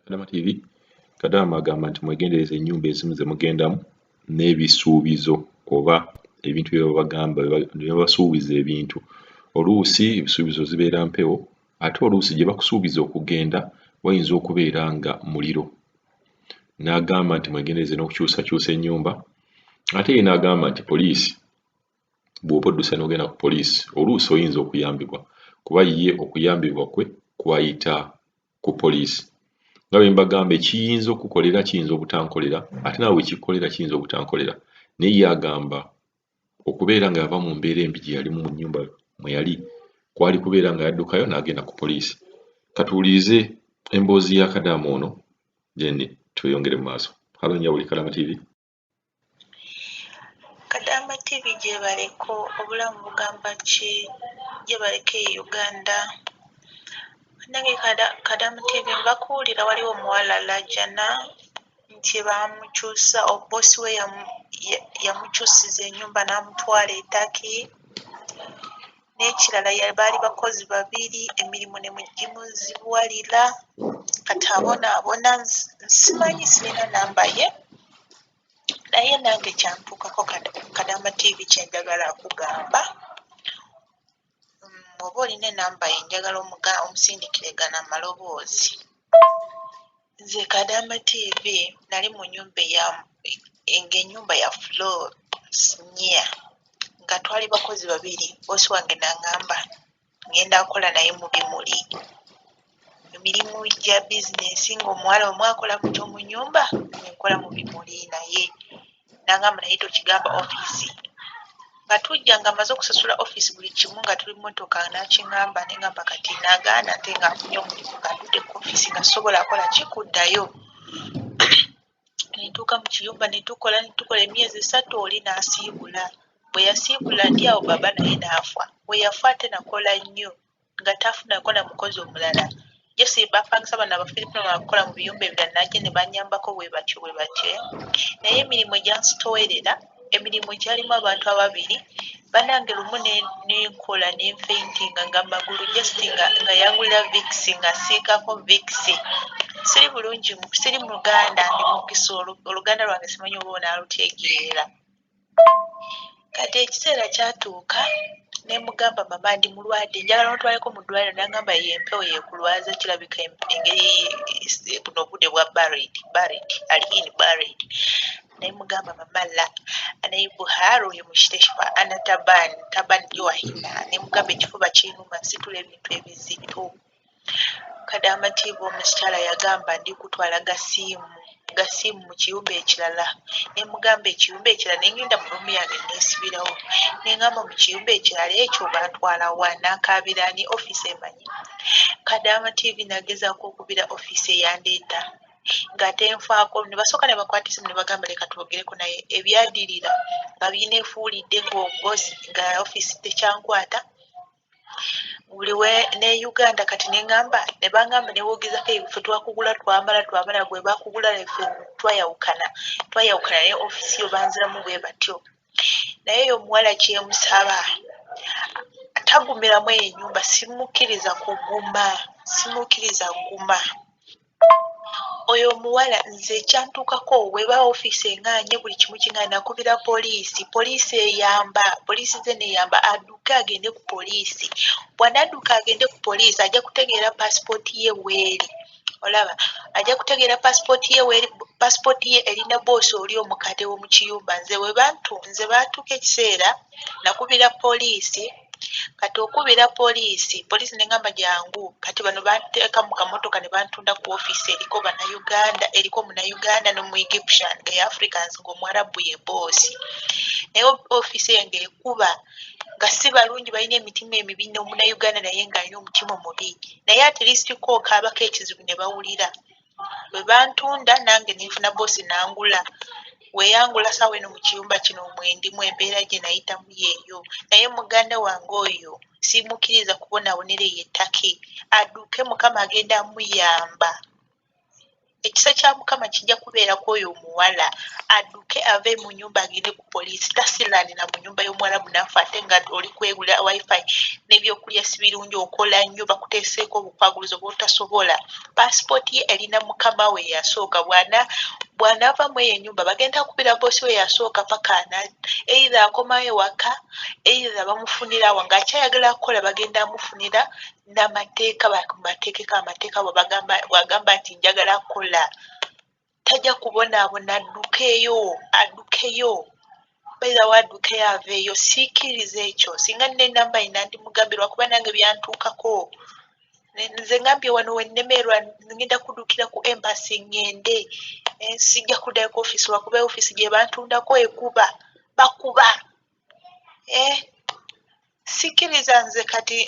Kadama TV Kadama agamba nti mwegendereze ennyumba ezimu ze mugendamu n'ebisuubizo oba ebintu bye babagamba bye babasuubiza ebintu. Oluusi ebisuubizo zibeera mpewo ate oluusi gye bakusuubiza okugenda wayinza okubeera nga muliro. N'agamba nti mwegendereze n'okukyusakyusa ennyumba. Ate ye n'agamba nti poliisi bw'oba oddusa n'ogenda ku poliisi oluusi oyinza okuyambibwa kuba ye okuyambibwa kwe kwayita ku poliisi. Nga bwe mbagamba ekiyinza okukolera kiyinza obutankolera ate naawe ekikukolera kiyinza obutankolera, naye ye agamba okubeera nga yava mu mbeera embi gye yalimu mu nnyumba mwe yali kwali kubeera nga yaddukayo n'agenda ku poliisi. Katuwulirize emboozi ya Kadama ono then tweyongere mu maaso. Halo Njawuli, Kadama TV. Kadama TV gye baleko obulamu bugamba ki gye baleko e Uganda. Nange Kadama TV mbakuwulira waliwo omuwala Lajana nti bamukyusa obosi we yamukyusiza ennyumba n'amutwala e Turkey. N'ekirala baali bakozi babiri emirimu ne mugimuzibuwalira kati abonaabona simanyi sirina namba ye naye nange kyantuukako Kadama TV kyenjagala kugamba oba olina enamba ye njagala omusindikire gana amaloboozi. Nze Kadama TV nali mu nnyumba ng'ennyumba ya floor 4 nga twali bakozi babiri. Bosi wange n'aŋŋamba ngenda akola naye mu bimuli emirimu gya bizinesi ng'omuwala omu akola kutyo mu nnyumba nkola mu bimuli naye n'aŋŋamba naye tokigamba ofiisi. Nga tujja nga amaze okusasula ofiisi buli kimu nga tuli mmotoka n'akiŋŋamba neŋŋamba kati n'agaana ate ng'afunye omulimu ng'atudde ku ofiisi nga sobola akola kikuddayo. Nentuuka mu kiyumba ne tukola emyezi 3 oli n'asiibula. Bwe yasiibula ndi awo baba naye n'afa. Bwe yafa ate nakola nnyo nga tafunako na mukozi omulala. Jesi bapangisa bano Abafiripino bakola mu biyumba ebirala najje ne bannyambako bwe batyo. Naye emirimu gyansitowerera, emirimu gyalimu abantu ababiri. Bannange lumu n'enkola n'enfeintinga nga magulu just nga yangulira Vicks nga siikako Vicks. Siri bulungi, siri Muganda, ndi Mugisu. Oluganda lwange simanyi oba onaalutegeera. Kati ekiseera kyatuuka ne mugamba mama ndi mulwadde njagala n'otwaleko mu ddwaliro n'aŋŋamba y'empewo yeekulwaza kirabika engeri buno obudde bwa barid aliin barid. Naye mugamba mama la anaibuharu yemushiteshwa ana taban yoahina. Ne mugamba ekifuba kinnuma nsitula ebintu ebizito. Kadama TV omusikyala yagamba ndi kutwala gasiimu mu kiyumba ekirala. Ne mugamba ekiyumba ekirala ne ngenda mu ruumu yange neesibirawo. Ne ngamba mu kiyumba ekirala ekyo bantwala wa n'akaabira ni ofiisi emanyi. Kadama TV nagezaako okubira ofiisi eyandeeta nga tenfaako. Ne basooka ne bakwata esimu ne bagamba leka twogereko naye ebyadirira nga bineefuulidde ng'obosi nga ofiisi tekyankwata. Buli ne Uganda kati ne bangamba ne boogezako ebifo twakugula twamala gwe bakugula effe twayawukana naye ofiisi yo banziramu bwe batyo. Naye omuwala kyemusaba tagumiramu ennyumba, simukkiriza guma. Oyo omuwala nze ekyantuukako bw'eba ofiisi eŋŋaanye buli kimu kiŋŋaanye nakubira poliisi ze neeyamba adduke agende ku poliisi. Bw'anadduka agende ku poliisi ajja kutegeera paasipooti ye weeri. Olaba ajja kutegeera paasipooti ye weeri. Paasipooti ye erina boosi oli omukadde w'omu kiyumba. Nze baatuuka ekiseera nakubira poliisi. Kati okubira poliisi neŋŋamba jangu kati bano banteeka mu kamotoka ne bantunda ku ofiisi eriko Omunnayuganda n'Omu-Egyptian nga Africans ng'Omwarabu ye boosi. Naye ofiisi yange ekuba nga si balungi balina emitima emibi n'Omunnayuganda naye ng'alina omutima omubi. Naye at least kaabako ekizibu ne bawulira. Bwe bantunda nange nenfuna boosi n'angula. Weeyangula saawa eno mu kiyumba kino mwendimu embeera gye nayitamu yeeyo. Naye muganda wange oyo simukkiriza kubonaabonera ye Turkey. Adduke Mukama agenda amuyamba. ekisa kya mukama kijja kubeerako oyo omuwala adduke ave mu nyumba agende ku poliisi tasiraanira mu nyumba y'omuwala munafu ate nga oli kwegulira wifi n'ebyokulya si birungi okola nnyo bakuteeseeko obukwaguluzo bw'otasobola paasipooti ye erina mukama we yasooka bw'anaava mu eyo ennyumba bagenda kubira boosi we yasooka paka either akomayo ewaka either bamufunirawo ng'akyayagala kukola bagenda amufunira n'amateeka bakumateekeko amateeka bw'agamba nti njagala kukola tajja kubonaabona addukeyo beera waddukeyo aveeyo siikiriza ekyo singa nina enamba yina ndimugambirwa kuba nange byantuukako nze ngambye wano wennemerwa ngenda kuddukira ku embasi ŋŋende sijja kuddayo ku ofiisi lwakuba ofiisi gye bantundako ekuba bakuba siikiriza nze kati